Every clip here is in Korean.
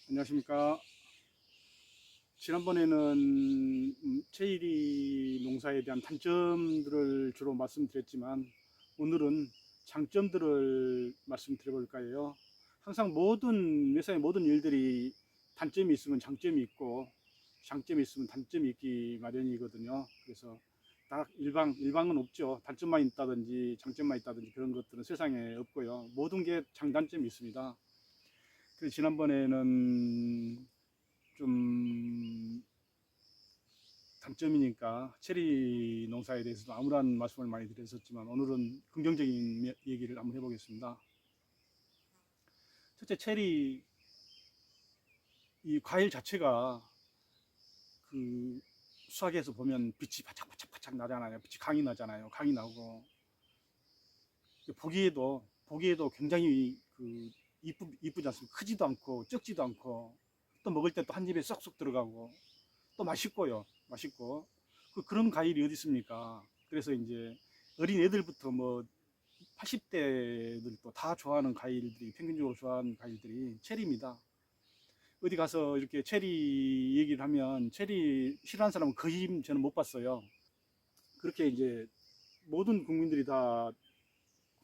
안녕하십니까. 지난번에는 체리 농사에 대한 단점들을 주로 말씀드렸지만 오늘은 장점들을 말씀드려볼까 해요. 항상 회사의 모든 일들이 단점이 있으면 장점이 있고 장점이 있으면 단점이 있기 마련이거든요. 그래서 딱 일방은 없죠. 단점만 있다든지 장점만 있다든지 그런 것들은 세상에 없고요. 모든 게 장단점이 있습니다. 그래서 지난번에는 좀 단점이니까 체리 농사에 대해서도 암울한 말씀을 많이 드렸었지만 오늘은 긍정적인 얘기를 한번 해보겠습니다. 첫째, 체리 이 과일 자체가 그 수학에서 보면 빛이 바짝바짝 나잖아요. 빛이 강이 나잖아요. 강이 나고 보기에도 굉장히 이쁘지 않습니까? 크지도 않고 적지도 않고 또 먹을 때 또 한 입에 쏙쏙 들어가고 또 맛있고요. 맛있고 그런 과일이 어디 있습니까? 그래서 이제 어린 애들부터 뭐 80대들도 다 좋아하는 과일들이 평균적으로 좋아하는 과일들이 체리입니다. 어디 가서 이렇게 체리 얘기를 하면 체리 싫어하는 사람은 거의 저는 못 봤어요. 그렇게 이제 모든 국민들이 다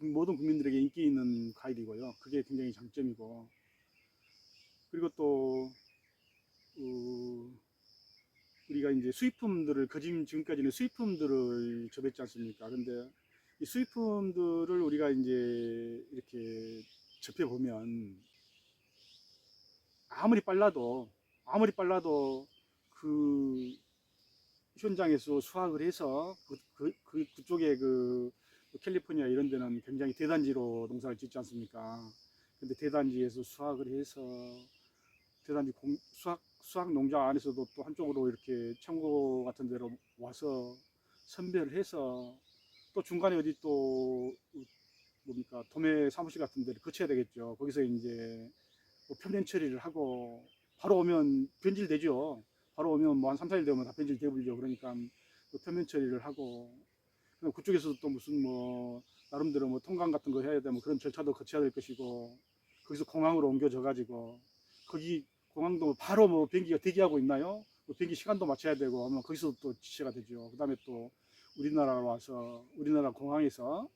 모든 국민들에게 인기 있는 과일이고요. 그게 굉장히 장점이고 그리고 또 어, 우리가 이제 지금까지는 수입품들을 접했지 않습니까? 근데 이 수입품들을 우리가 이제 이렇게 접해보면 아무리 빨라도, 아무리 빨라도 그 현장에서 수확을 해서 그쪽에 캘리포니아 이런 데는 굉장히 대단지로 농사를 짓지 않습니까? 근데 대단지에서 수확을 해서 수학 농장 안에서도 또 한쪽으로 이렇게 창고 같은 데로 와서 선별을 해서 또 중간에 어디 또 뭡니까 도매 사무실 같은 데를 거쳐야 되겠죠. 거기서 이제 뭐 표면 처리를 하고 바로 오면 변질되죠. 바로 오면 뭐 한 3, 4일 되면 다 변질되버리죠. 그러니까 그 표면 처리를 하고 그쪽에서도 또 무슨 뭐 나름대로 뭐 통관 같은 거 해야 되면 그런 절차도 거쳐야 될 것이고 거기서 공항으로 옮겨져 가지고 거기 공항도 바로 뭐 비행기가 대기하고 있나요? 뭐 비행기 시간도 맞춰야 되고 하면 거기서 또 지체가 되죠. 그 다음에 또 우리나라로 와서 우리나라 공항에서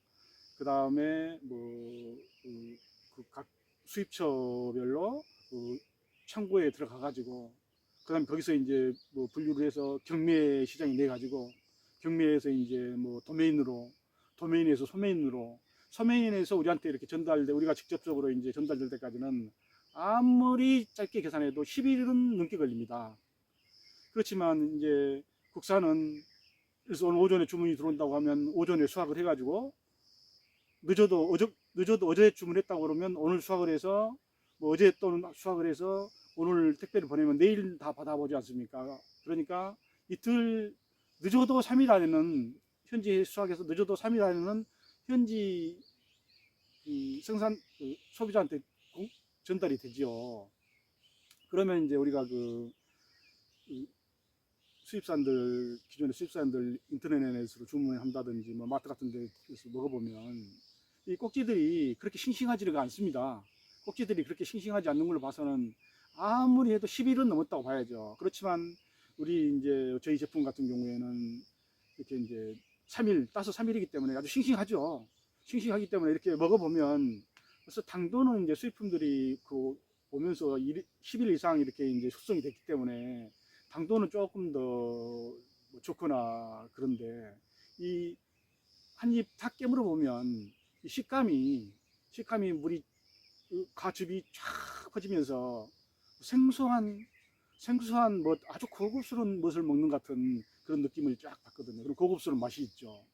그 다음에 뭐각 수입처별로 창고에 들어가 가지고 그 다음에 거기서 이제 뭐 분류를 해서 경매 시장이 내 가지고 경매에서 이제 뭐 도메인에서 소메인에서 우리한테 이렇게 우리가 직접적으로 이제 전달될 때까지는 아무리 짧게 계산해도 10일은 넘게 걸립니다. 그렇지만 이제 국산은 그래서 오늘 오전에 주문이 들어온다고 하면 오전에 수확을 해가지고 늦어도 어제 주문했다고 그러면 오늘 수확을 해서 뭐 어제 또는 수확을 해서 오늘 택배를 보내면 내일 다 받아보지 않습니까? 그러니까 이틀 늦어도 3일 안에는 현지 수확해서 늦어도 3일 안에는 현지 소비자한테 전달이 되죠. 그러면 이제 우리가 기존의 수입산들 인터넷으로 주문한다든지 뭐 마트 같은 데서 먹어보면 이 꼭지들이 그렇게 싱싱하지가 않습니다. 꼭지들이 그렇게 싱싱하지 않는 걸로 봐서는 아무리 해도 10일은 넘었다고 봐야죠. 그렇지만 저희 제품 같은 경우에는 이렇게 이제 3일, 따서 3일이기 때문에 아주 싱싱하죠. 싱싱하기 때문에 이렇게 먹어보면 그래서 당도는 이제 수입품들이 오면서 10일 이상 이렇게 이제 숙성이 됐기 때문에 당도는 조금 더 좋거나 그런데 이 한 입 탁 깨물어 보면 이 식감이 가즙이 쫙 퍼지면서 생소한 뭐 아주 고급스러운 것을 먹는 같은 그런 느낌을 쫙 받거든요. 그리고 고급스러운 맛이 있죠.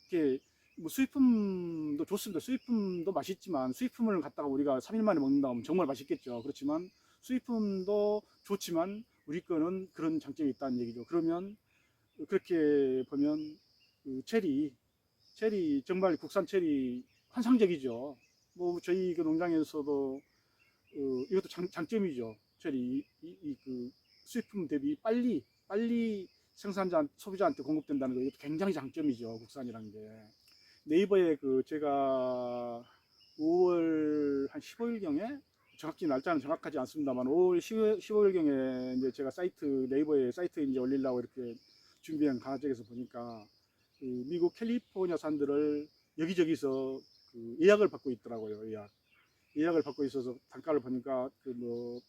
이게 뭐 수입품도 좋습니다. 수입품도 맛있지만 수입품을 갖다가 우리가 3일 만에 먹는다 하면 정말 맛있겠죠. 그렇지만 수입품도 좋지만 우리 거는 그런 장점이 있다는 얘기죠. 그러면 그렇게 보면 체리 정말 국산 체리 환상적이죠. 뭐 저희 농장에서도 이것도 장점이죠. 체리 수입품 대비 빨리 소비자한테 공급된다는 거 이것도 굉장히 장점이죠. 국산이라는 게. 네이버에 제가 5월 한 15일경에 정확히 날짜는 정확하지 않습니다만 5월 15일경에 이제 제가 네이버에 사이트에 이제 올리려고 이렇게 준비한 과정에서 보니까 그 미국 캘리포니아 산들을 여기저기서 그 예약을 받고 있더라고요. 예약을 받고 있어서 단가를 보니까 뭐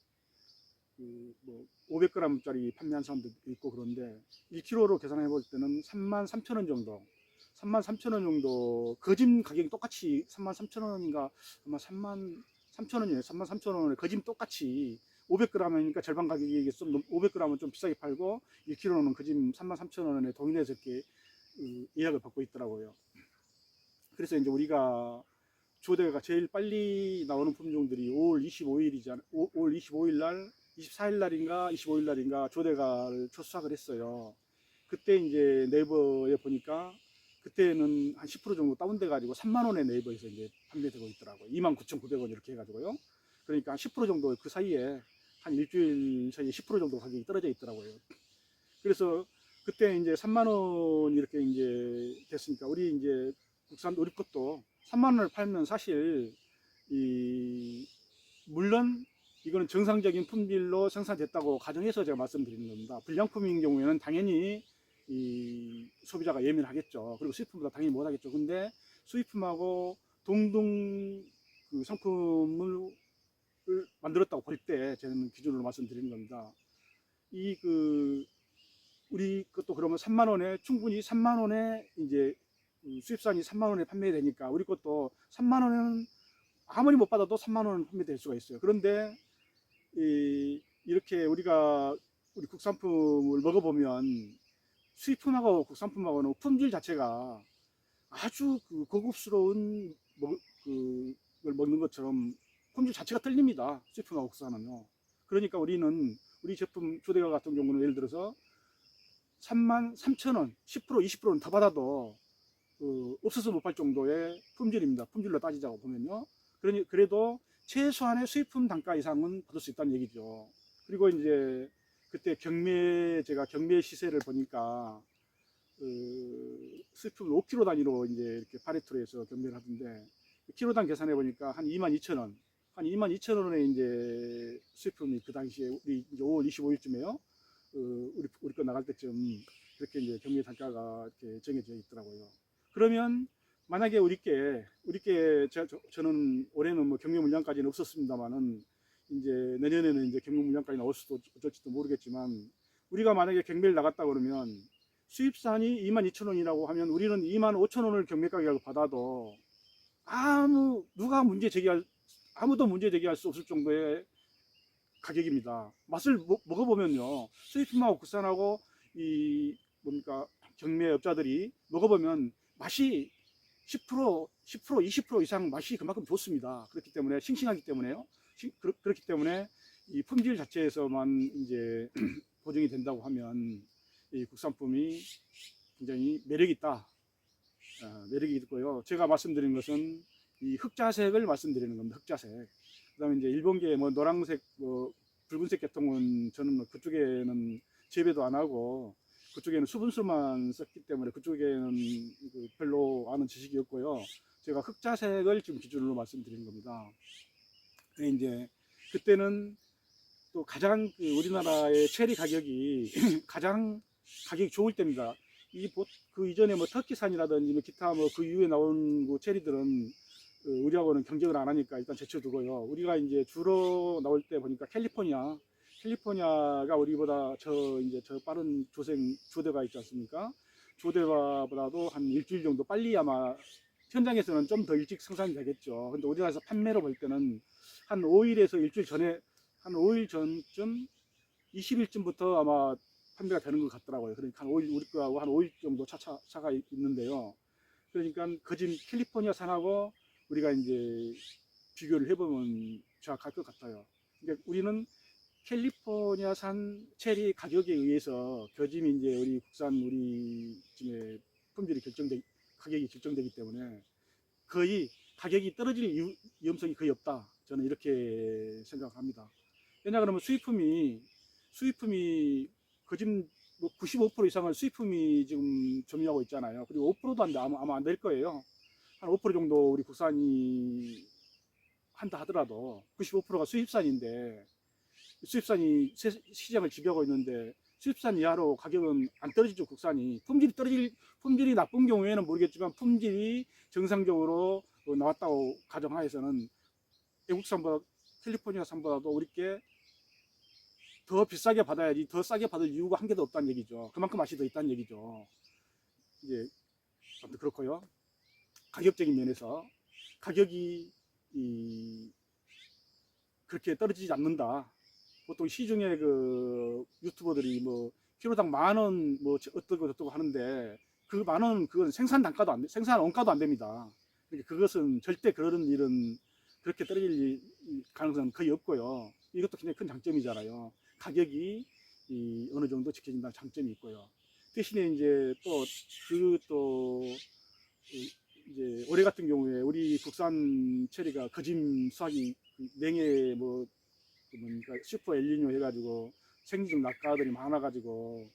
500g짜리 판매한 사람도 있고 그런데 1kg로 계산해 볼 때는 33,000원 정도, 33,000원 정도 거짐 가격이 똑같이 33,000원인가 아마 33,000원이에요. 33,000원에 거짐 똑같이 500g이니까 절반 가격이 좀 500g은 좀 비싸게 팔고 1kg는 거짐 33,000원에 동일해서 이렇게 예약을 받고 있더라고요. 그래서 이제 우리가 조대가 제일 빨리 나오는 품종들이 5월 25일이잖아요. 5월 25일 날, 24일 날인가 25일 날인가 조대가를 초수확을 했어요. 그때 이제 네이버에 보니까 그때는 한 10% 정도 다운돼 가지고 3만 원에 네이버에서 이제 판매되고 있더라고요. 29,900원 이렇게 해가지고요. 그러니까 10% 정도 그 사이에 한 일주일 사이에 10% 정도 가격이 떨어져 있더라고요. 그래서 그때 이제 3만 원 이렇게 이제 됐으니까 우리 것도 3만 원을 팔면 사실 물론 이거는 정상적인 품질로 생산됐다고 가정해서 제가 말씀드리는 겁니다. 불량품인 경우에는 당연히 소비자가 예민하겠죠. 그리고 수입품보다 당연히 못하겠죠. 근데 수입품하고 동등 그 상품을 만들었다고 볼 때 저는 기준으로 말씀드리는 겁니다. 우리 것도 그러면 3만 원에 충분히 3만 원에 이제 수입산이 3만 원에 판매되니까 우리 것도 3만 원은 아무리 못 받아도 3만 원은 판매될 수가 있어요. 그런데 이렇게 우리 국산품을 먹어보면 수입품하고 국산품하고는 품질 자체가 아주 그 고급스러운 그걸 먹는 것처럼 품질 자체가 틀립니다. 수입품하고 국산은요. 그러니까 우리 제품 조대가 같은 경우는 예를 들어서 33,000원, 10% 20%는 더 받아도 없어서 못 팔 정도의 품질입니다. 품질로 따지자고 보면요. 그래도 최소한의 수입품 단가 이상은 받을 수 있다는 얘기죠. 그리고 이제 그때 제가 경매 시세를 보니까 수입품을 5kg 단위로 이제 이렇게 파레토로 해서 경매를 하던데 키로당 계산해 보니까 한 22,000원, 한 22,000원에 이제 수입품이 그 당시에 우리 이제 5월 25일쯤에요. 우리 거 나갈 때쯤 그렇게 이제 경매 단가가 이렇게 정해져 있더라고요. 그러면 만약에 저는 올해는 뭐 경매 물량까지는 없었습니다만은 이제 내년에는 이제 경매 물량까지 나올 수도 어쩔지도 모르겠지만 우리가 만약에 경매를 나갔다 그러면 수입산이 22,000원이라고 하면 우리는 25,000원을 경매 가격을 받아도 아무도 문제 제기할 수 없을 정도의 가격입니다. 맛을 먹어보면요. 수입품하고 국산하고 경매업자들이 먹어보면 맛이 10%, 20% 이상 맛이 그만큼 좋습니다. 그렇기 때문에 싱싱하기 때문에요. 그렇기 때문에 이 품질 자체에서만 이제 보증이 된다고 하면 이 국산품이 굉장히 매력이 있다. 매력이 있고요. 제가 말씀드린 것은 이 흑자색을 말씀드리는 겁니다. 흑자색. 그다음에 이제 일본계 뭐 노란색, 붉은색 계통은 저는 그쪽에는 재배도 안 하고 그쪽에는 수분수만 썼기 때문에 그쪽에는 별로 아는 지식이 없고요. 제가 흑자색을 지금 기준으로 말씀드리는 겁니다. 이제 그때는 또 가장 우리나라의 체리 가격이 가장 가격이 좋을 때입니다. 그 이전에 뭐 터키산이라든지 뭐 기타 뭐 그 이후에 나온 체리들은 우리하고는 경쟁을 안 하니까 일단 제쳐두고요. 우리가 이제 주로 나올 때 보니까 캘리포니아가 우리보다 저 빠른 조대가 있지 않습니까? 조대가보다도 한 일주일 정도 빨리 아마 현장에서는 좀 더 일찍 생산이 되겠죠. 근데 우리나라에서 판매로 볼 때는 한 5일에서 일주일 전에, 한 5일 전쯤, 20일쯤부터 아마 판매가 되는 것 같더라고요. 그러니까 한 5일, 우리 거하고 한 5일 정도 차가 있는데요. 그러니까 거진 캘리포니아 산하고 우리가 이제 비교를 해보면 정확할 것 같아요. 그러니까 우리는 캘리포니아산 체리 가격에 의해서 거짐이 이제 우리 집의 가격이 결정되기 때문에 거의 가격이 떨어질 위험성이 거의 없다. 저는 이렇게 생각합니다. 왜냐 그러면 수입품이 거짐 뭐 95% 이상을 수입품이 지금 점유하고 있잖아요. 그리고 5%도 아마 안 될 거예요. 한 5% 정도 우리 국산이 한다 하더라도 95%가 수입산인데 수입산이 시장을 지배하고 있는데 수입산 이하로 가격은 안 떨어지죠. 국산이 품질이 나쁜 경우에는 모르겠지만 품질이 정상적으로 나왔다고 가정하에서는 외국산보다 캘리포니아산보다도 우리께 더 비싸게 받아야지 더 싸게 받을 이유가 한 개도 없다는 얘기죠. 그만큼 맛이 더 있다는 얘기죠. 이제 아무튼 그렇고요. 가격적인 면에서 가격이 그렇게 떨어지지 않는다. 보통 시중에 그 유튜버들이 뭐 키로당 10,000원 뭐 어떻고 저떻고 하는데 그 10,000원 그건 생산 단가도 생산 원가도 안 됩니다. 그러니까 그것은 절대 그런 일은 그렇게 떨어질 가능성은 거의 없고요. 이것도 굉장히 큰 장점이잖아요. 가격이 어느 정도 지켜진다는 장점이 있고요. 대신에 이제 이제 올해 같은 경우에 우리 국산 체리가 거짐 수확이 냉해 그러니까 슈퍼 엘니뇨 해가지고 생리종 낙가들이 많아가지고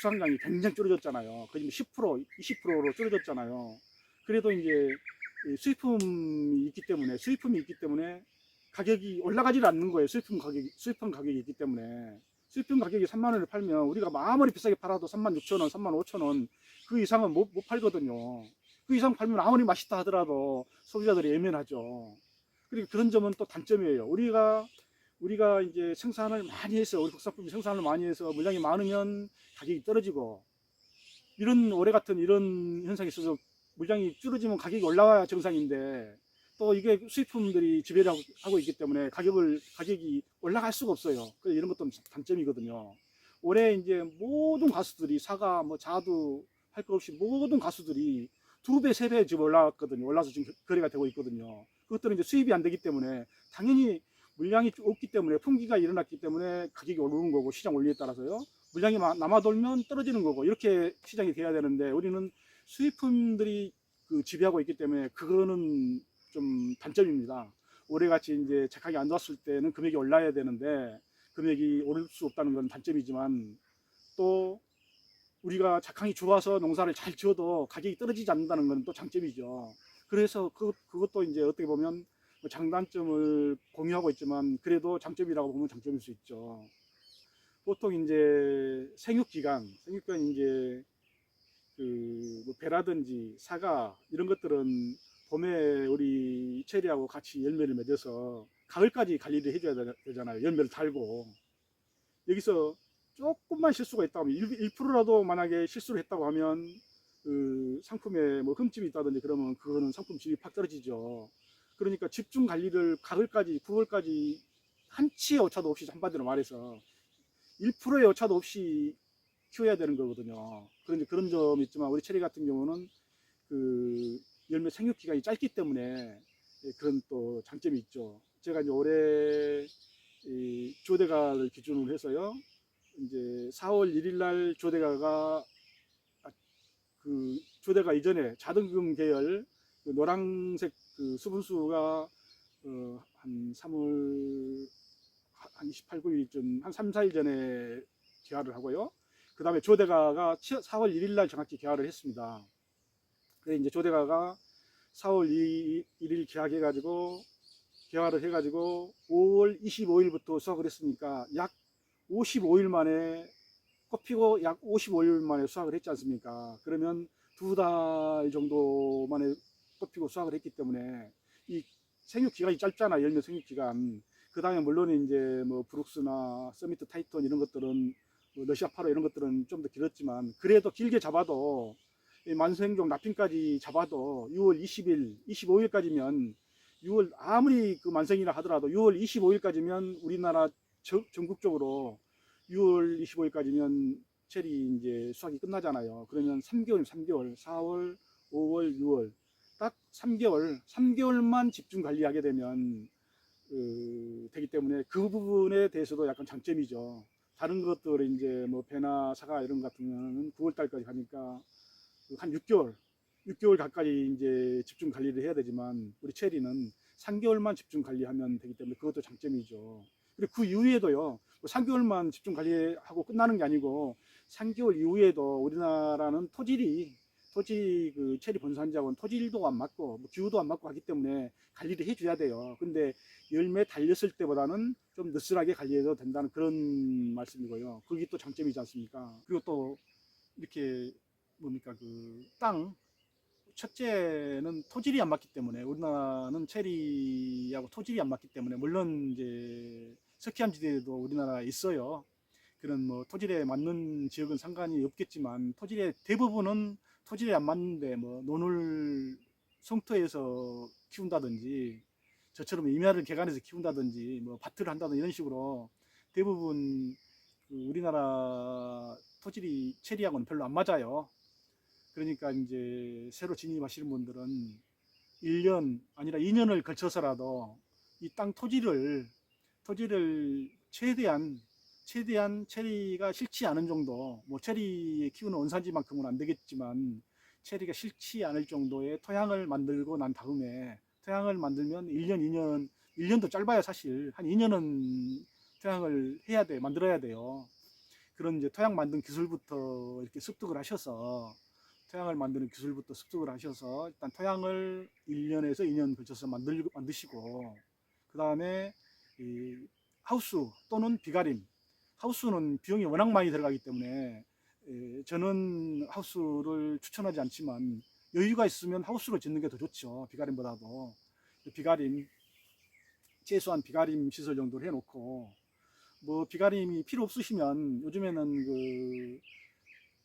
수확량이 굉장히 줄어졌잖아요. 거의 10%, 20%로 줄어졌잖아요. 그래도 이제 수입품이 있기 때문에 가격이 올라가지 않는 거예요. 수입품 가격이 있기 때문에 수입품 가격이 3만 원을 팔면 우리가 아무리 비싸게 팔아도 36,000원, 35,000원 그 이상은 못 팔거든요. 그 이상 팔면 아무리 맛있다 하더라도 소비자들이 예민하죠. 그리고 그런 점은 또 단점이에요. 우리가 이제 생산을 많이 해서 우리 국산품이 생산을 많이 해서 물량이 많으면 가격이 떨어지고 올해 같은 이런 현상이 있어서 물량이 줄어지면 가격이 올라가야 정상인데 또 이게 수입품들이 지배를 하고 있기 때문에 가격이 올라갈 수가 없어요. 그래서 이런 것도 단점이거든요. 올해 이제 모든 가수들이 사과, 자두 할 것 없이 모든 가수들이 2배, 3배 지금 올라왔거든요. 올라서 지금 거래가 되고 있거든요. 그것들은 이제 수입이 안 되기 때문에 당연히 물량이 없기 때문에 풍기가 일어났기 때문에 가격이 오르는 거고 시장 원리에 따라서요. 물량이 남아 돌면 떨어지는 거고 이렇게 시장이 돼야 되는데 우리는 수입품들이 지배하고 있기 때문에 그거는 좀 단점입니다. 올해같이 이제 작황이 안 좋았을 때는 금액이 올라야 되는데 금액이 오를 수 없다는 건 단점이지만 또 우리가 작황이 좋아서 농사를 잘 지어도 가격이 떨어지지 않는다는 건 또 장점이죠. 그래서 그것도 이제 어떻게 보면 장단점을 공유하고 있지만 그래도 장점이라고 보면 장점일 수 있죠. 보통 이제 생육기간 이제 배라든지 사과 이런 것들은 봄에 우리 체리하고 같이 열매를 맺어서 가을까지 관리를 해줘야 되잖아요. 열매를 달고 여기서 조금만 실수가 있다고 하면 1%라도 만약에 실수를 했다고 하면 그 상품에 흠집이 있다든지 그러면 그거는 상품 질이 팍 떨어지죠. 그러니까 집중 관리를 가을까지 9월까지 한치의 오차도 없이 한마디로 말해서 1%의 오차도 없이 키워야 되는 거거든요. 그런데 그런 점이 있지만 우리 체리 같은 경우는 그 열매 생육 기간이 짧기 때문에 그런 또 장점이 있죠. 제가 이제 올해 조대가를 기준으로 해서요. 이제 4월 1일 날 조대가가 조대가 이전에 자등금 계열 노란색 수분수가 한 3월 한 28, 9일쯤 한 3, 4일 전에 개화를 하고요. 그 다음에 조대가가 4월 1일 날 정확히 개화를 했습니다. 그래서 이제 조대가가 4월 1일 개화를 해가지고 5월 25일부터 수확을 했으니까 약 55일 만에 꽃피고 약 55일 만에 수확을 했지 않습니까? 그러면 2달 정도 만에 꽃피고 수확을 했기 때문에 이 생육 기간이 짧잖아. 열매 생육 기간. 그 다음에 물론 이제 브룩스나 서미트 타이톤 이런 것들은 러시아 파로 이런 것들은 좀 더 길었지만 그래도 길게 잡아도 만성종 납品까지 잡아도 6월 20일, 25일까지면 6월 아무리 만성이라 하더라도 6월 25일까지면 우리나라 전국적으로 6월 25일까지면 체리 이제 수확이 끝나잖아요. 그러면 3개월, 4월, 5월, 6월 딱 3개월만 집중 관리하게 되면 되기 때문에 그 부분에 대해서도 약간 장점이죠. 다른 것들은 이제 배나 사과 이런 것 같은 경우는 9월 달까지 가니까 한 6개월 가까이 이제 집중 관리를 해야 되지만 우리 체리는 3개월만 집중 관리하면 되기 때문에 그것도 장점이죠. 그리고 그 이후에도요, 3개월만 집중 관리하고 끝나는 게 아니고 3개월 이후에도 우리나라는 토질이 토지 그 체리 본산지하고는 토지 일도가 안 맞고 뭐 기후도 안 맞고 하기 때문에 관리를 해줘야 돼요. 근데 열매 달렸을 때보다는 좀 느슨하게 관리해도 된다는 그런 말씀이고요. 그게 또 장점이지 않습니까? 그리고 또 이렇게 뭡니까 그 땅 첫째는 토질이 안 맞기 때문에 우리나라는 체리하고 토질이 안 맞기 때문에 물론 이제 스키암 지대도 우리나라에 있어요. 그런 뭐 토질에 맞는 지역은 상관이 없겠지만 토질의 대부분은 토질에 안 맞는데 뭐 논을 성토에서 키운다든지 저처럼 임야를 개간해서 키운다든지 뭐 밭을 한다든지 이런 식으로 대부분 그 우리나라 토질이 체리하고는 별로 안 맞아요. 그러니까 이제 새로 진입하시는 분들은 1년 아니라 2년을 걸쳐서라도 이 땅 토지를 최대한 체리가 싫지 않은 정도, 뭐 체리 키우는 원산지만큼은 안 되겠지만 체리가 싫지 않을 정도의 토양을 만들고 난 다음에 토양을 만들면 1년, 2년, 1년도 짧아요 사실. 한 2년은 토양을 만들어야 돼요. 그런 이제 토양 만든 기술부터 이렇게 습득을 하셔서 토양을 만드는 기술부터 습득을 하셔서 일단 토양을 1년에서 2년 걸쳐서 만드시고 그 다음에 하우스 또는 비가림. 하우스는 비용이 워낙 많이 들어가기 때문에 저는 하우스를 추천하지 않지만 여유가 있으면 하우스를 짓는 게 더 좋죠. 비가림보다도. 비가림, 최소한 비가림 시설 정도를 해놓고 뭐 비가림이 필요 없으시면 요즘에는 그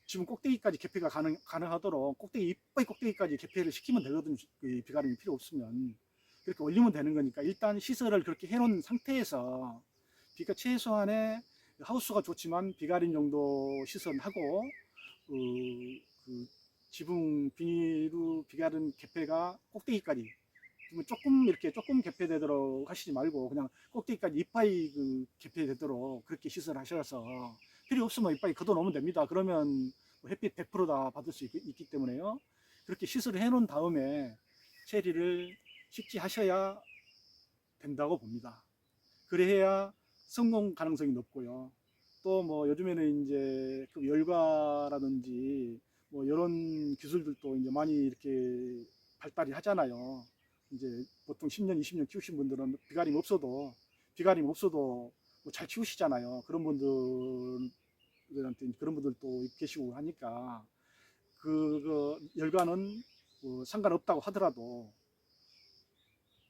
지금 꼭대기까지 개폐가 가능하도록 이빨 꼭대기까지 개폐를 시키면 되거든요. 그 비가림이 필요 없으면 그렇게 올리면 되는 거니까 일단 시설을 그렇게 해놓은 상태에서 비가 최소한의 하우스가 좋지만 비가림 정도 시설하고 그 지붕 비닐로 비가림 개폐가 꼭대기까지 조금 개폐되도록 하시지 말고 그냥 꼭대기까지 이파이 그 개폐되도록 그렇게 시설하셔서 필요 없으면 이파이 걷어놓으면 됩니다. 그러면 햇빛 100%다 받을 수 있기 때문에요. 그렇게 시설을 해놓은 다음에 체리를 식지하셔야 된다고 봅니다. 그래야 성공 가능성이 높고요. 또 뭐 요즘에는 이제 그 열과라든지 뭐 이런 기술들도 이제 많이 이렇게 발달이 하잖아요. 이제 보통 10년, 20년 키우신 분들은 비가림 없어도 뭐잘 키우시잖아요. 그런 분들한테 그런 분들도 계시고 하니까 그 열과는 상관없다고 하더라도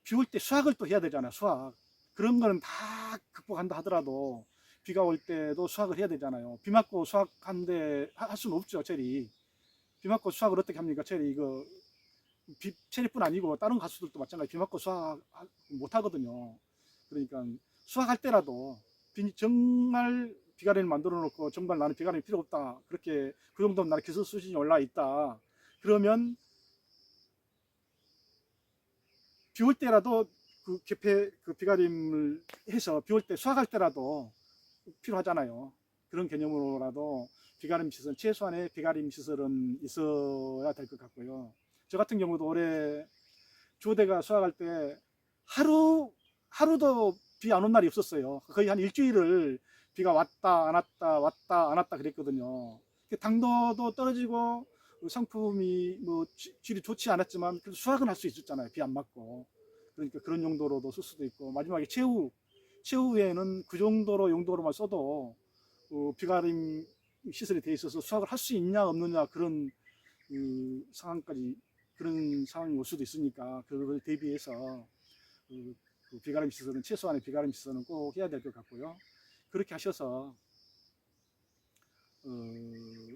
비 올 때 수확을 또 해야 되잖아요. 수확. 그런 거는 다 극복한다 하더라도 비가 올 때도 수확을 해야 되잖아요. 비 맞고 수확한데 할 수는 없죠, 체리. 비 맞고 수확을 어떻게 합니까, 체리? 이거 체리뿐 아니고 다른 가수들도 마찬가지 비 맞고 수확 못 하거든요. 그러니까 수확할 때라도 정말 비가리를 만들어 놓고 정말 나는 비가리 필요 없다. 그렇게 그 정도면 나는 기술 수준이 올라 있다. 그러면 비 올 때라도 그 비가림을 해서 비 올 때 수확할 때라도 필요하잖아요. 그런 개념으로라도 최소한의 비가림 시설은 있어야 될 것 같고요. 저 같은 경우도 올해 조대가 수확할 때 하루도 비 안 온 날이 없었어요. 거의 한 일주일을 비가 왔다 안 왔다 왔다 안 왔다 그랬거든요. 당도도 떨어지고 상품이 뭐 질이 좋지 않았지만 그래도 수확은 할 수 있었잖아요. 비 안 맞고. 그러니까 그런 용도로도 쓸 수도 있고 마지막에 최후에는 그 정도로 용도로만 써도 비가림 시설이 돼 있어서 수확을 할 수 있냐 없느냐 그런 상황까지 그런 상황이 올 수도 있으니까 그걸 대비해서 비가림 시설은 최소한의 비가림 시설은 꼭 해야 될 것 같고요. 그렇게 하셔서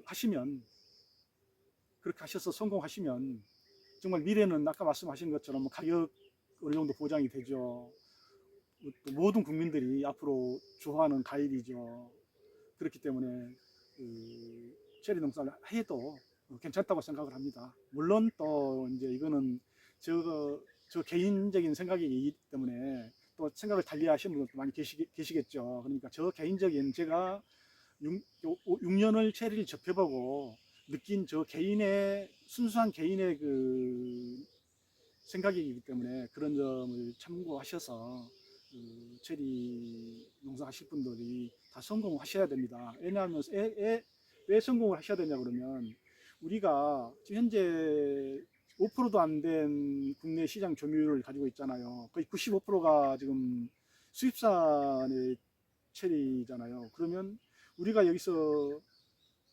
하시면 그렇게 하셔서 성공하시면 정말 미래는 아까 말씀하신 것처럼 가격 어느 정도 보장이 되죠. 또 모든 국민들이 앞으로 좋아하는 과일이죠. 그렇기 때문에 체리 농사를 해도 괜찮다고 생각을 합니다. 물론 또 이제 이거는 저 개인적인 생각이기 때문에 또 생각을 달리 하시는 분들도 많이 계시겠죠. 그러니까 저 개인적인 제가 6년을 체리를 접해보고 느낀 저 순수한 개인의 그 생각이기 때문에 그런 점을 참고하셔서 체리 농사하실 분들이 다 성공하셔야 됩니다. 왜냐하면 왜 성공을 하셔야 되냐 그러면 우리가 지금 현재 5%도 안 된 국내 시장 점유율을 가지고 있잖아요. 거의 95%가 지금 수입산의 체리잖아요. 그러면 우리가 여기서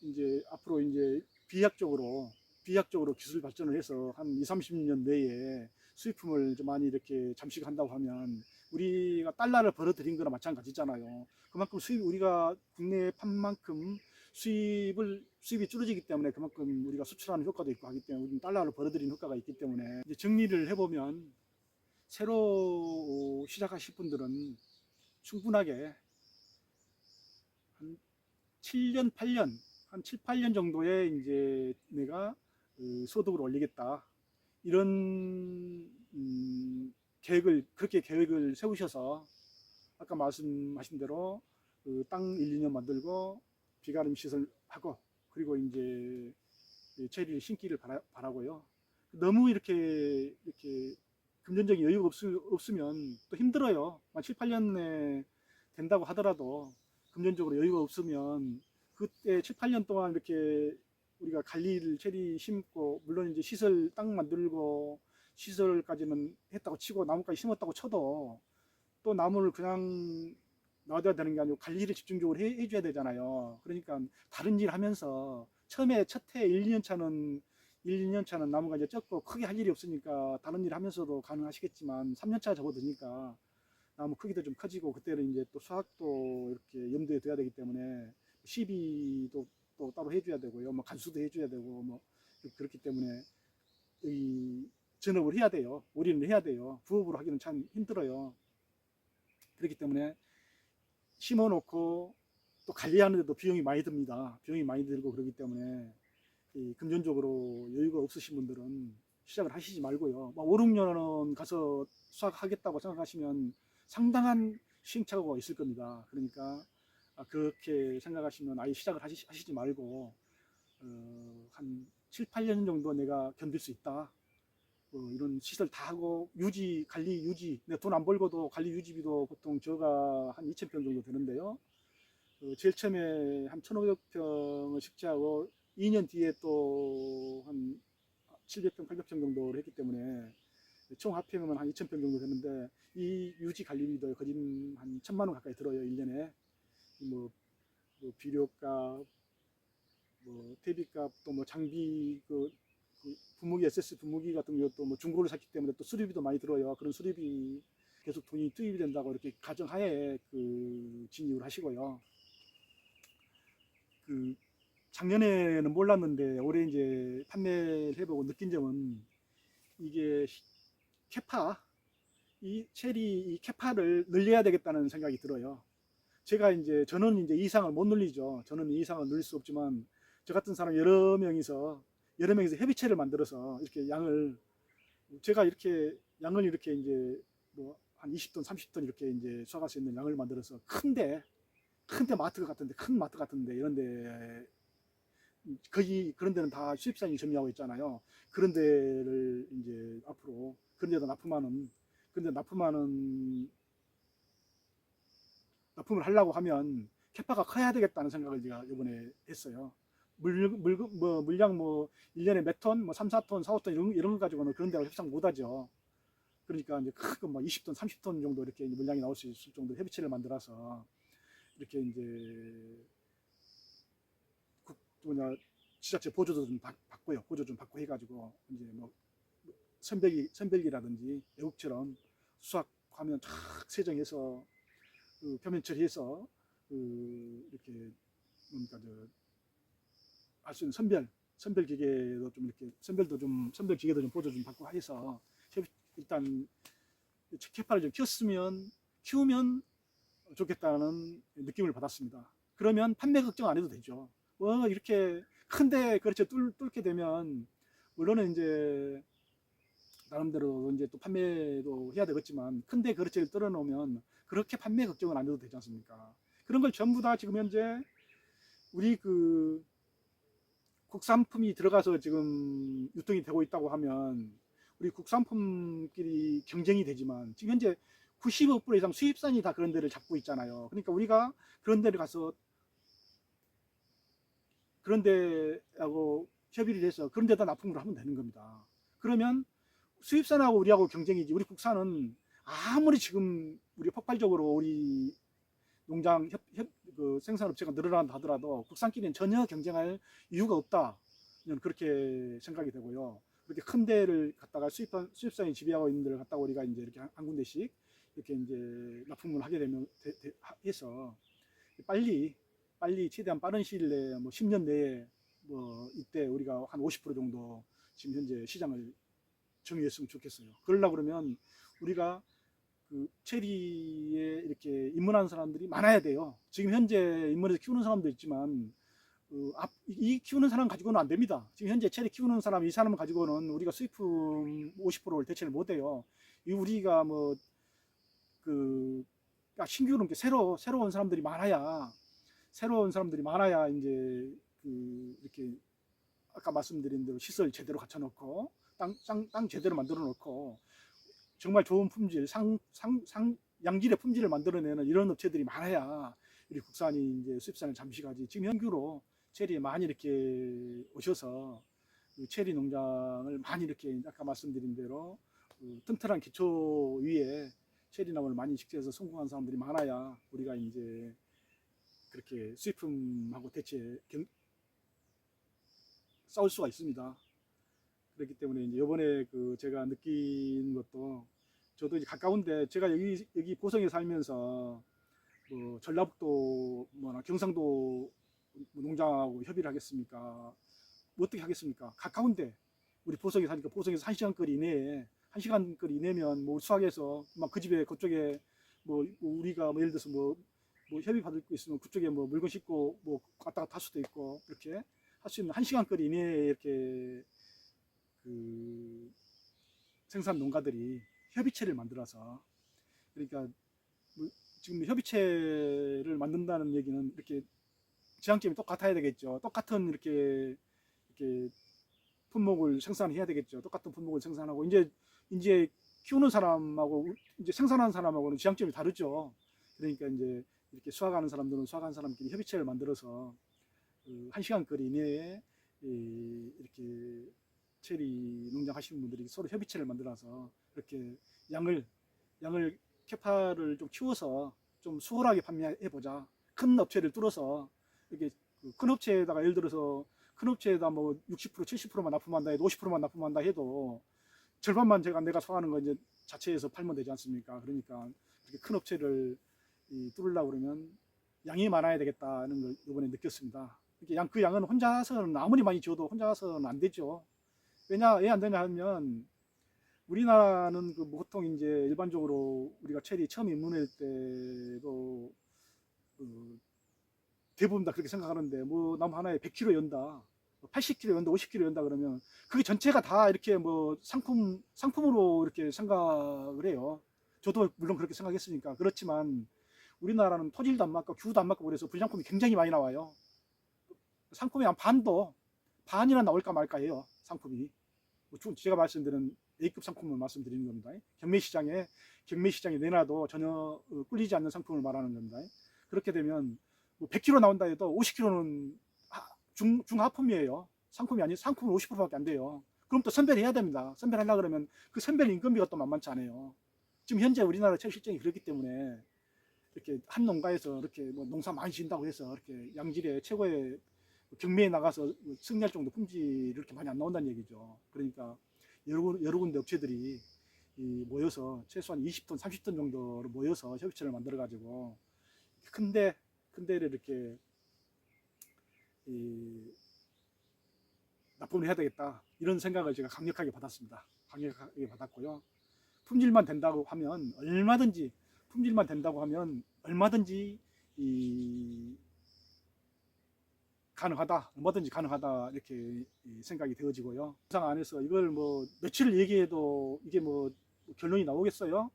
이제 앞으로 이제 비약적으로 기술 발전을 해서 한 2, 30년 내에 수입품을 좀 많이 이렇게 잠식한다고 하면 우리가 달러를 벌어들인 거나 마찬가지잖아요. 그만큼 우리가 국내에 판 만큼 수입이 줄어지기 때문에 그만큼 우리가 수출하는 효과도 있고 하기 때문에 우리는 달러를 벌어들이는 효과가 있기 때문에 이제 정리를 해보면 새로 시작하실 분들은 충분하게 한 7년, 8년, 한 7, 8년 정도에 이제 내가 소득을 올리겠다. 이런 그렇게 계획을 세우셔서 아까 말씀하신 대로 땅 1, 2년 만들고 비가림 시설하고 그리고 이제 체리를 심기를 바라고요. 너무 이렇게 금전적인 여유가 없으면 또 힘들어요. 한 7, 8년에 된다고 하더라도 금전적으로 여유가 없으면 그때 7, 8년 동안 이렇게 우리가 관리를 체리 심고 물론 이제 시설 땅 만들고 시설까지는 했다고 치고 나무까지 심었다고 쳐도 또 나무를 그냥 놔둬야 되는 게 아니고 관리를 집중적으로 해줘야 되잖아요. 그러니까 다른 일 하면서 처음에 첫 해 1, 2년 차는 나무가 이제 적고 크게 할 일이 없으니까 다른 일 하면서도 가능하시겠지만 3년 차 접어드니까 나무 크기도 좀 커지고 그때는 이제 또 수확도 이렇게 염두에 둬야 되기 때문에 시비도 또 따로 해줘야 되고요. 뭐 간수도 해줘야 되고 뭐 그렇기 때문에 이 전업을 해야 돼요. 올인을 해야 돼요. 부업으로 하기는 참 힘들어요. 그렇기 때문에 심어놓고 또 관리하는데도 비용이 많이 듭니다. 비용이 많이 들고 그러기 때문에 금전적으로 여유가 없으신 분들은 시작을 하시지 말고요. 5, 6년 가서 수확하겠다고 생각하시면 상당한 시행착오가 있을 겁니다. 그러니까 그렇게 생각하시면 아예 시작을 하시지 말고 한 7, 8년 정도 내가 견딜 수 있다. 이런 시설 다 하고 관리 유지 내가 돈 안 벌고도 관리 유지비도 보통 저가 한 2,000평 정도 되는데요. 제일 처음에 한 1,500평을 식재하고 2년 뒤에 또 한 700평, 800평 정도를 했기 때문에 총 합평은 한 2,000평 정도 되는데 이 유지 관리비도 거의 한 1,000만 원 가까이 들어요. 1년에 뭐 비료값, 뭐 퇴비값, 또 뭐 장비 그 분무기 SS 분무기 같은 것도 뭐 중고를 샀기 때문에 또 수리비도 많이 들어요. 그런 수리비 계속 돈이 투입이 된다고 이렇게 가정하에 진입을 하시고요. 작년에는 몰랐는데 올해 이제 판매를 해보고 느낀 점은 이게 이 체리 이 캐파를 늘려야 되겠다는 생각이 들어요. 저는 이제 이상을 못 늘리죠. 저는 이상을 늘릴 수 없지만 저 같은 사람 여러 명이서 협의체를 만들어서 이렇게 제가 이렇게 양을 이렇게 이제 뭐 한 20톤, 30톤 이렇게 이제 수확할 수 있는 양을 만들어서 큰데 큰 마트 같은데 이런데 거의 그런 데는 다 수입산이 점유하고 있잖아요. 그런 데를 이제 앞으로 그런 데다 납품을 하려고 하면 캐파가 커야 되겠다는 생각을 제가 이번에 했어요. 물량 1년에 몇 톤, 3, 4톤, 4, 5톤 이런 거 가지고는 그런 데하고 협상 못 하죠. 그러니까 이제 크고 20톤, 30톤 정도 이렇게 물량이 나올 수 있을 정도 협의체를 만들어서 이렇게 이제 지자체 보조도 좀 받고요. 보조 좀 받고 해가지고 이제 뭐 선별기라든지 외국처럼 수확하면 쫙 세정해서 표면 처리해서 이렇게 뭡니까 할 수 있는 선별 기계도 좀 이렇게 선별 기계도 좀 보조 좀 받고 해서 일단 캐파를 좀 키우면 좋겠다는 느낌을 받았습니다. 그러면 판매 걱정 안 해도 되죠. 이렇게 큰데 그렇죠 뚫게 되면 물론은 이제 나름대로 이제 또 판매도 해야 되겠지만 큰데 그렇지를 뚫어놓으면 그렇게 판매 걱정은 안 해도 되지 않습니까? 그런 걸 전부 다 지금 현재 우리 국산품이 들어가서 지금 유통이 되고 있다고 하면 우리 국산품끼리 경쟁이 되지만 지금 현재 95% 이상 수입산이 다 그런 데를 잡고 있잖아요. 그러니까 우리가 그런 데를 가서 그런 데하고 협의를 해서 그런 데다 납품을 하면 되는 겁니다. 그러면 수입산하고 우리하고 경쟁이지, 우리 국산은 아무리 지금 우리 폭발적으로 우리 농장 그 생산업체가 늘어난다 하더라도 국산끼리는 전혀 경쟁할 이유가 없다. 저는 그렇게 생각이 되고요. 그렇게 큰 데를 갖다가 수입산이 지배하고 있는 데를 갖다가 우리가 이제 이렇게 한 군데씩 이렇게 이제 납품을 하게 되면 해서 빨리 최대한 빠른 시일 내에 뭐 10년 내에 뭐 이때 우리가 한 50% 정도 지금 현재 시장을 정의했으면 좋겠어요. 그러려고 그러면 우리가 그 체리에 이렇게 입문하는 사람들이 많아야 돼요. 지금 현재 입문해서 키우는 사람도 있지만 이 키우는 사람 가지고는 안 됩니다. 지금 현재 체리 키우는 사람, 이 사람 가지고는 우리가 수입품 50%를 대체를 못 해요. 우리가 뭐 그 신규로 새로운 사람들이 많아야 이제 그 이렇게 아까 말씀드린 대로 시설 제대로 갖춰 놓고 땅 제대로 만들어 놓고 정말 좋은 품질, 양질의 품질을 만들어내는 이런 업체들이 많아야 우리 국산이 이제 수입산을 잠시 가지. 지금 현규로 체리에 많이 이렇게 오셔서 체리 농장을 많이 이렇게 아까 말씀드린 대로 튼튼한 기초 위에 체리 나무를 많이 식재해서 성공한 사람들이 많아야 우리가 이제 그렇게 수입품하고 싸울 수가 있습니다. 그렇기 때문에 이제 이번에 그 제가 느낀 것도, 저도 이제 가까운데 제가 여기 보성에 살면서 뭐 전라북도 뭐나 경상도 농장하고 협의를 하겠습니까? 뭐 어떻게 하겠습니까? 가까운데 우리 보성에 사니까 보성에서 1시간 거리 이내에 1시간 거리 이내면 뭐 수학에서 막 그 집에 그쪽에 뭐 우리가 뭐 예를 들어서 뭐 협의 받을 거 있으면 그쪽에 뭐 물건 싣고 뭐 왔다 갔다 할 수도 있고 이렇게 할 수 있는 1시간 거리 이내에 이렇게 그 생산 농가들이 협의체를 만들어서, 그러니까 뭐 지금 협의체를 만든다는 얘기는 이렇게 지향점이 똑같아야 되겠죠. 똑같은 이렇게 품목을 생산해야 되겠죠. 똑같은 품목을 생산하고 이제 키우는 사람하고 이제 생산하는 사람하고는 지향점이 다르죠. 그러니까 이제 이렇게 수확하는 사람들은 수확하는 사람끼리 협의체를 만들어서 1시간 거리 이내에 이렇게 체리 농장 하시는 분들이 서로 협의체를 만들어서 이렇게 양을 캐파를 좀 키워서 좀 수월하게 판매해 보자. 큰 업체를 뚫어서 이렇게 큰 업체에다가 예를 들어서 큰 업체에다 뭐 60% 70%만 납품한다 해도 50%만 납품한다 해도 절반만 내가 소화하는 거 이제 자체에서 팔면 되지 않습니까? 그러니까 이렇게 큰 업체를 뚫으려고 그러면 양이 많아야 되겠다는 걸 이번에 느꼈습니다. 그 양은 혼자서는 아무리 많이 지어도 혼자서는 안 되죠. 왜 안 되냐 하면 우리나라는 그 보통 이제 일반적으로 우리가 체리 처음 입문할 때도 대부분 다 그렇게 생각하는데 뭐 나무 하나에 100kg 연다, 80kg 연다, 50kg 연다 그러면 그게 전체가 다 이렇게 뭐 상품으로 이렇게 생각을 해요. 저도 물론 그렇게 생각했으니까. 그렇지만 우리나라는 토질도 안 맞고 기후도 안 맞고 그래서 불량품이 굉장히 많이 나와요. 상품이 한 반이나 나올까 말까 해요. 상품이. 제가 말씀드린 A급 상품을 말씀드리는 겁니다. 경매 시장에 내놔도 전혀 꿀리지 않는 상품을 말하는 겁니다. 그렇게 되면 뭐 100kg 나온다 해도 50kg는 중하품이에요. 상품이 아니, 상품은 50%밖에 안 돼요. 그럼 또 선별해야 됩니다. 선별하려고 그러면 그 선별 임금비가 또 만만치 않아요. 지금 현재 우리나라 체리 실정이 그렇기 때문에 이렇게 한 농가에서 이렇게 뭐 농사 많이 진다고 해서 이렇게 양질의 최고의 경매에 나가서 승리할 정도 품질이 이렇게 많이 안 나온다는 얘기죠. 그러니까 여러 군데 업체들이 모여서 최소한 20톤, 30톤 정도로 모여서 협의체를 만들어 가지고 큰 데를 이렇게 납품을 해야 되겠다, 이런 생각을 제가 강력하게 받았습니다. 강력하게 받았고요. 품질만 된다고 하면 얼마든지 가능하다 이렇게 생각이 되어지고요. 영상 안에서 이걸 뭐 며칠을 얘기해도 이게 뭐 결론이 나오겠어요?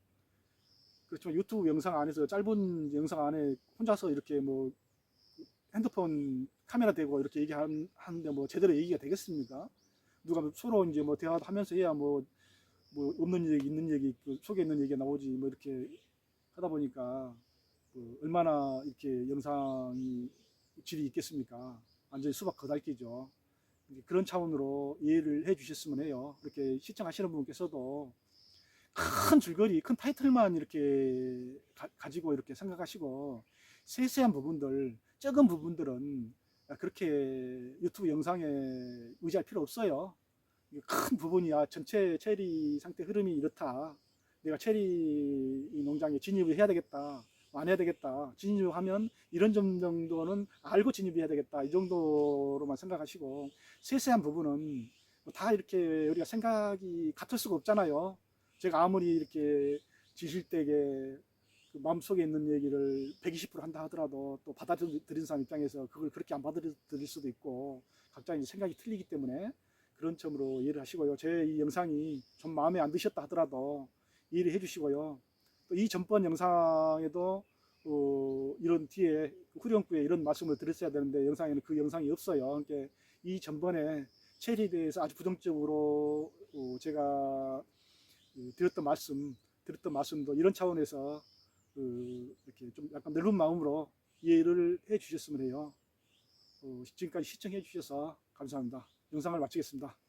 그렇지만 유튜브 영상 안에서, 짧은 영상 안에 혼자서 이렇게 뭐 핸드폰 카메라 대고 이렇게 얘기하는데 뭐 제대로 얘기가 되겠습니까? 누가 서로 이제 뭐 대화하면서 해야 뭐 없는 얘기 있는 얘기, 그 속에 있는 얘기가 나오지, 뭐 이렇게 하다 보니까 얼마나 이렇게 영상이 질이 있겠습니까? 완전히 수박 거달기죠. 그런 차원으로 이해를 해 주셨으면 해요. 이렇게 시청하시는 분께서도 큰 줄거리, 큰 타이틀만 이렇게 가지고 이렇게 생각하시고 세세한 부분들, 적은 부분들은 그렇게 유튜브 영상에 의지할 필요 없어요. 큰 부분이야. 전체 체리 상태 흐름이 이렇다. 내가 체리 농장에 진입을 해야 되겠다. 안 해야 되겠다. 진입하면 이런 점 정도는 알고 진입해야 되겠다. 이 정도로만 생각하시고 세세한 부분은 뭐다 이렇게 우리가 생각이 같을 수가 없잖아요. 제가 아무리 이렇게 지실되게 그 마음속에 있는 얘기를 120% 한다 하더라도 또 받아들인 사람 입장에서 그걸 그렇게 안 받아들일 수도 있고 각자 이제 생각이 틀리기 때문에 그런 점으로 이해를 하시고요. 제 이 영상이 좀 마음에 안 드셨다 하더라도 이해를 해주시고요. 또 이 전번 영상에도 이런 뒤에 후렴구에 이런 말씀을 드렸어야 되는데 영상에는 그 영상이 없어요. 그러니까 이 전번에 체리에 대해서 아주 부정적으로 제가 드렸던 말씀도 이런 차원에서 이렇게 좀 약간 넓은 마음으로 이해를 해 주셨으면 해요. 지금까지 시청해 주셔서 감사합니다. 영상을 마치겠습니다.